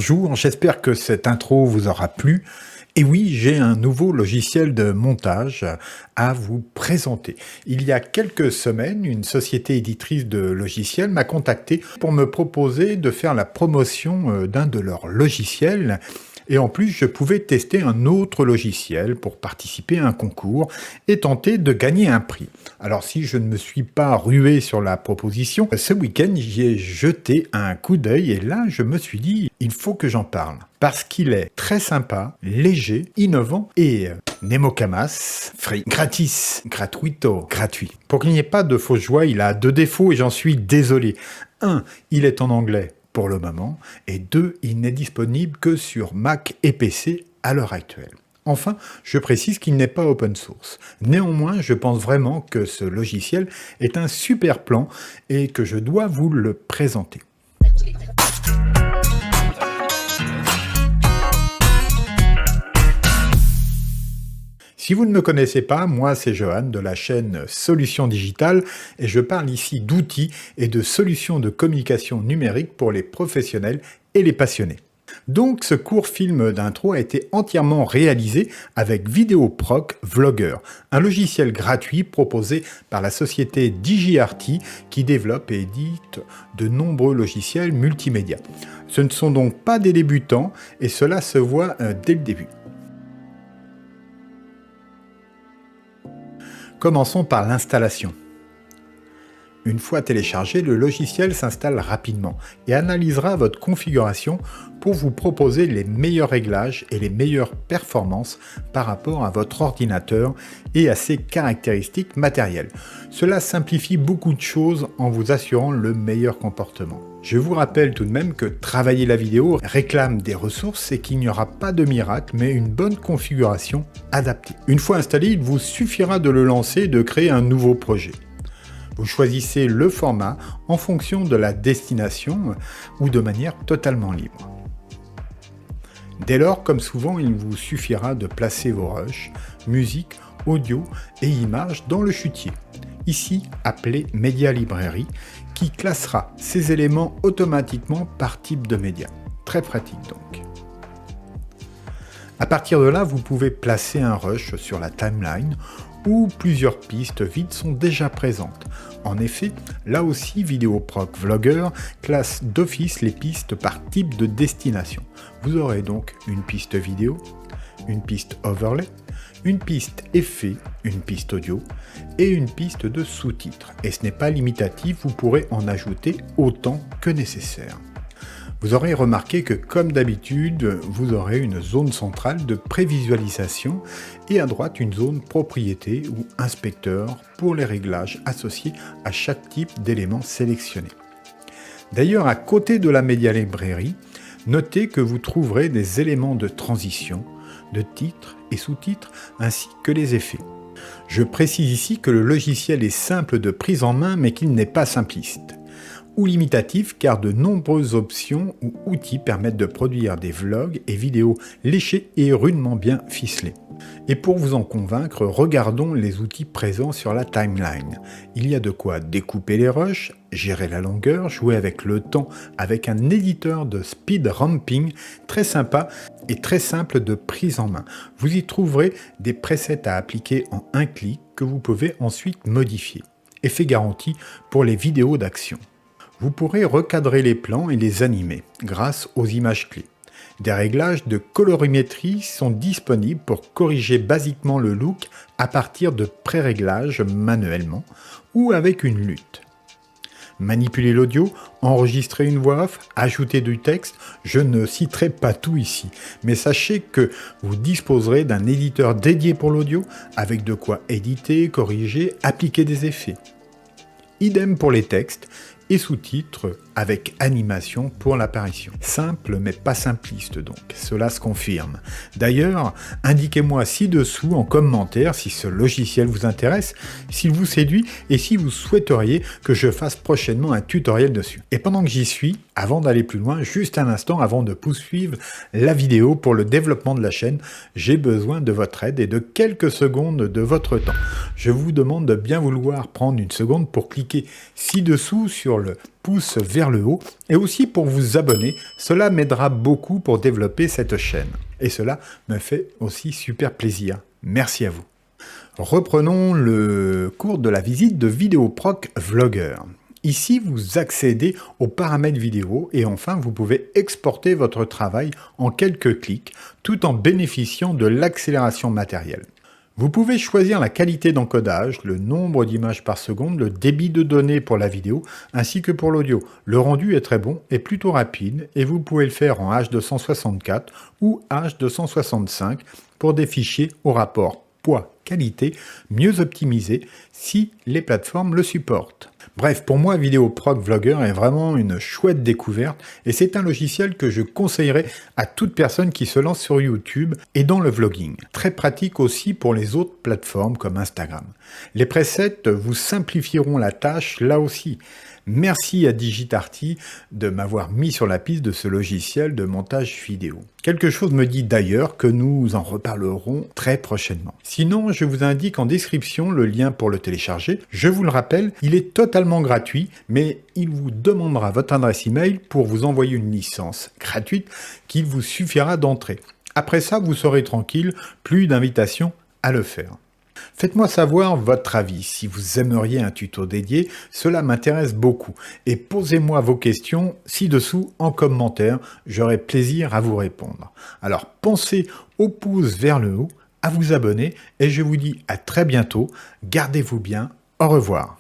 Bonjour, j'espère que cette intro vous aura plu. Et oui, j'ai un nouveau logiciel de montage à vous présenter. Il y a quelques semaines, une société éditrice de logiciels m'a contacté pour me proposer de faire la promotion d'un de leurs logiciels. Et en plus, je pouvais tester un autre logiciel pour participer à un concours et tenter de gagner un prix. Alors si je ne me suis pas rué sur la proposition, ce week-end j'y ai jeté un coup d'œil et là je me suis dit, il faut que j'en parle. Parce qu'il est très sympa, léger, innovant et Nemokamas, free, gratis, gratuito, gratuit. Pour qu'il n'y ait pas de fausse joie, il a 2 défauts et j'en suis désolé. 1, il est en anglais pour le moment, et 2, il n'est disponible que sur Mac et PC à l'heure actuelle. Enfin, je précise qu'il n'est pas open source. Néanmoins, je pense vraiment que ce logiciel est un super plan et que je dois vous le présenter. Si vous ne me connaissez pas, moi c'est Johan de la chaîne Solutions Digitales et je parle ici d'outils et de solutions de communication numérique pour les professionnels et les passionnés. Donc ce court film d'intro a été entièrement réalisé avec Videoproc Vlogger, un logiciel gratuit proposé par la société DigiArty qui développe et édite de nombreux logiciels multimédia. Ce ne sont donc pas des débutants et cela se voit dès le début. Commençons par l'installation. Une fois téléchargé, le logiciel s'installe rapidement et analysera votre configuration pour vous proposer les meilleurs réglages et les meilleures performances par rapport à votre ordinateur et à ses caractéristiques matérielles. Cela simplifie beaucoup de choses en vous assurant le meilleur comportement. Je vous rappelle tout de même que travailler la vidéo réclame des ressources et qu'il n'y aura pas de miracle, mais une bonne configuration adaptée. Une fois installé, il vous suffira de le lancer et de créer un nouveau projet. Vous choisissez le format en fonction de la destination ou de manière totalement libre. Dès lors, comme souvent, il vous suffira de placer vos rushs, musique, audio et images dans le chutier, ici appelé Media Library, qui classera ces éléments automatiquement par type de média. Très pratique donc. À partir de là, vous pouvez placer un rush sur la timeline où plusieurs pistes vides sont déjà présentes. En effet, là aussi, Videoproc Vlogger classe d'office les pistes par type de destination. Vous aurez donc une piste vidéo, une piste overlay, une piste effet, une piste audio et une piste de sous-titres. Et ce n'est pas limitatif, vous pourrez en ajouter autant que nécessaire. Vous aurez remarqué que, comme d'habitude, vous aurez une zone centrale de prévisualisation et à droite une zone propriété ou inspecteur pour les réglages associés à chaque type d'élément sélectionné. D'ailleurs, à côté de la Media Library, notez que vous trouverez des éléments de transition, de titres et sous-titres, ainsi que les effets. Je précise ici que le logiciel est simple de prise en main, mais qu'il n'est pas simpliste ou limitatif car de nombreuses options ou outils permettent de produire des vlogs et vidéos léchés et rudement bien ficelés. Et pour vous en convaincre, regardons les outils présents sur la timeline. Il y a de quoi découper les rushs, gérer la longueur, jouer avec le temps avec un éditeur de speed ramping très sympa et très simple de prise en main. Vous y trouverez des presets à appliquer en un clic que vous pouvez ensuite modifier. Effet garanti pour les vidéos d'action. Vous pourrez recadrer les plans et les animer grâce aux images clés. Des réglages de colorimétrie sont disponibles pour corriger basiquement le look à partir de pré-réglages manuellement ou avec une lutte. Manipuler l'audio, enregistrer une voix off, ajouter du texte, je ne citerai pas tout ici, mais sachez que vous disposerez d'un éditeur dédié pour l'audio avec de quoi éditer, corriger, appliquer des effets. Idem pour les textes et sous-titres avec animation pour l'apparition. Simple mais pas simpliste donc, cela se confirme. D'ailleurs, indiquez-moi ci-dessous en commentaire si ce logiciel vous intéresse, s'il vous séduit et si vous souhaiteriez que je fasse prochainement un tutoriel dessus. Et pendant que j'y suis, avant d'aller plus loin, juste un instant avant de poursuivre la vidéo pour le développement de la chaîne, j'ai besoin de votre aide et de quelques secondes de votre temps. Je vous demande de bien vouloir prendre une seconde pour cliquer ci-dessous sur sur le pouce vers le haut et aussi pour vous abonner. Cela m'aidera beaucoup pour développer cette chaîne. Et cela me fait aussi super plaisir. Merci à vous. Reprenons le cours de la visite de Vidéoproc Vlogger. Ici, vous accédez aux paramètres vidéo et enfin, vous pouvez exporter votre travail en quelques clics tout en bénéficiant de l'accélération matérielle. Vous pouvez choisir la qualité d'encodage, le nombre d'images par seconde, le débit de données pour la vidéo ainsi que pour l'audio. Le rendu est très bon et plutôt rapide et vous pouvez le faire en H264 ou H265 pour des fichiers au rapport poids-qualité mieux optimisés si les plateformes le supportent. Bref, pour moi, Vidéoproc Vlogger est vraiment une chouette découverte et c'est un logiciel que je conseillerais à toute personne qui se lance sur YouTube et dans le vlogging. Très pratique aussi pour les autres plateformes comme Instagram. Les presets vous simplifieront la tâche là aussi. Merci à Digitarty de m'avoir mis sur la piste de ce logiciel de montage vidéo. Quelque chose me dit d'ailleurs que nous en reparlerons très prochainement. Sinon, je vous indique en description le lien pour le télécharger. Je vous le rappelle, il est totalement gratuit, mais il vous demandera votre adresse email pour vous envoyer une licence gratuite qu'il vous suffira d'entrer. Après ça, vous serez tranquille, plus d'invitation à le faire. Faites-moi savoir votre avis, si vous aimeriez un tuto dédié, cela m'intéresse beaucoup. Et posez-moi vos questions ci-dessous en commentaire, j'aurai plaisir à vous répondre. Alors pensez au pouce vers le haut, à vous abonner, et je vous dis à très bientôt, gardez-vous bien, au revoir.